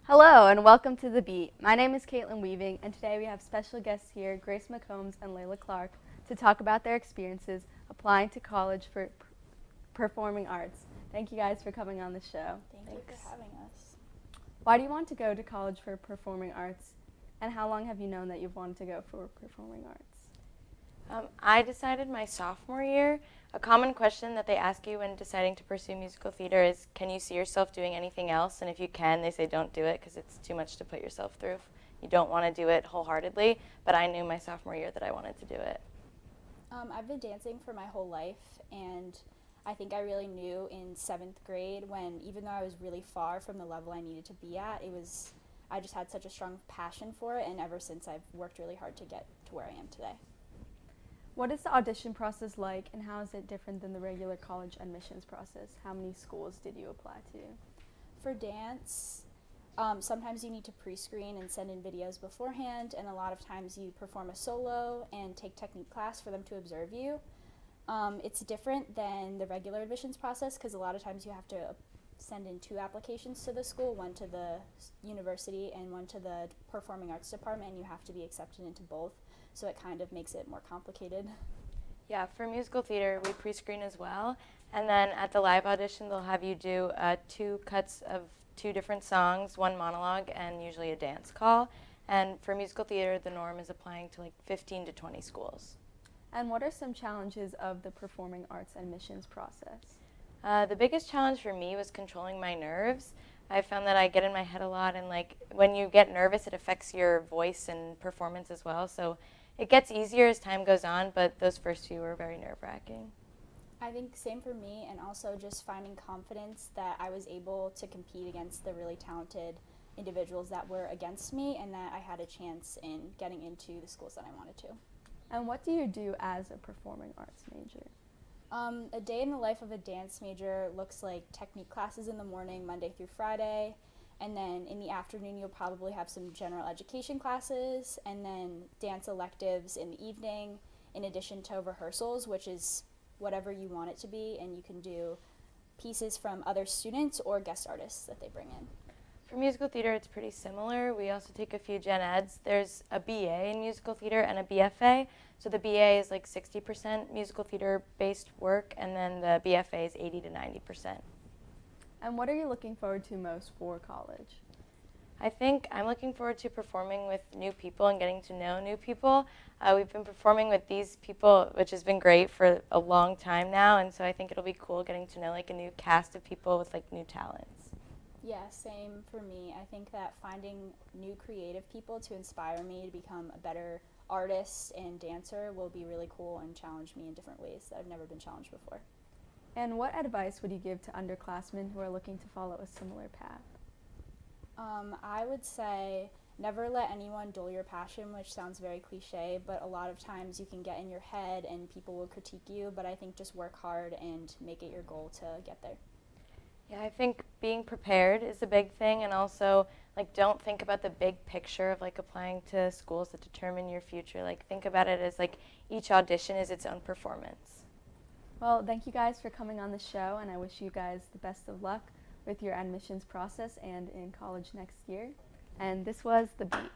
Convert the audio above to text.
Hello and welcome to The Beat. My name is Caitlin Weaving and today we have special guests here, Grace McCombs and Layla Clarke, to talk about their experiences applying to college for performing arts. Thank you guys for coming on the show. Thank you for having us. Why do you want to go to college for performing arts, and how long have you known that you've wanted to go for performing arts? I decided my sophomore year. A common question that they ask you when deciding to pursue musical theater is, can you see yourself doing anything else? And if you can, they say don't do it because it's too much to put yourself through. You don't want to do it wholeheartedly, but I knew my sophomore year that I wanted to do it. I've been dancing for my whole life, and I think I really knew in 7th grade when, even though I was really far from the level I needed to be at, I just had such a strong passion for it, and ever since I've worked really hard to get to where I am today. What is the audition process like, and how is it different than the regular college admissions process? How many schools did you apply to? For dance, sometimes you need to pre-screen and send in videos beforehand, and a lot of times you perform a solo and take technique class for them to observe you. It's different than the regular admissions process because a lot of times you have to send in 2 applications to the school, one to the university and one to the performing arts department, and you have to be accepted into both. So it kind of makes it more complicated. Yeah, for musical theater, we pre-screen as well. And then at the live audition, they'll have you do 2 cuts of 2 different songs, 1 monologue, and usually a dance call. And for musical theater, the norm is applying to like 15 to 20 schools. And what are some challenges of the performing arts admissions process? The biggest challenge for me was controlling my nerves. I found that I get in my head a lot, and like when you get nervous, it affects your voice and performance as well. So it gets easier as time goes on, but those first few were very nerve-wracking. I think same for me, and also just finding confidence that I was able to compete against the really talented individuals that were against me, and that I had a chance in getting into the schools that I wanted to. And what do you do as a performing arts major? A day in the life of a dance major looks like technique classes in the morning, Monday through Friday, and then in the afternoon you'll probably have some general education classes, and then dance electives in the evening, in addition to rehearsals, which is whatever you want it to be, and you can do pieces from other students or guest artists that they bring in. For musical theater, it's pretty similar. We also take a few gen eds. There's a BA in musical theater and a BFA. So the BA is like 60% musical theater-based work, and then the BFA is 80 to 90%. And what are you looking forward to most for college? I think I'm looking forward to performing with new people and getting to know new people. We've been performing with these people, which has been great for a long time now, and so I think it'll be cool getting to know like a new cast of people with like new talents. Yeah, same for me. I think that finding new creative people to inspire me to become a better artist and dancer will be really cool and challenge me in different ways that I've never been challenged before. And what advice would you give to underclassmen who are looking to follow a similar path? I would say never let anyone dull your passion, which sounds very cliche, but a lot of times you can get in your head and people will critique you, but I think just work hard and make it your goal to get there. Yeah, I think being prepared is a big thing, and also like don't think about the big picture of like applying to schools that determine your future. Like think about it as like each audition is its own performance. Well, thank you guys for coming on the show, and I wish you guys the best of luck with your admissions process and in college next year. And this was The Beat.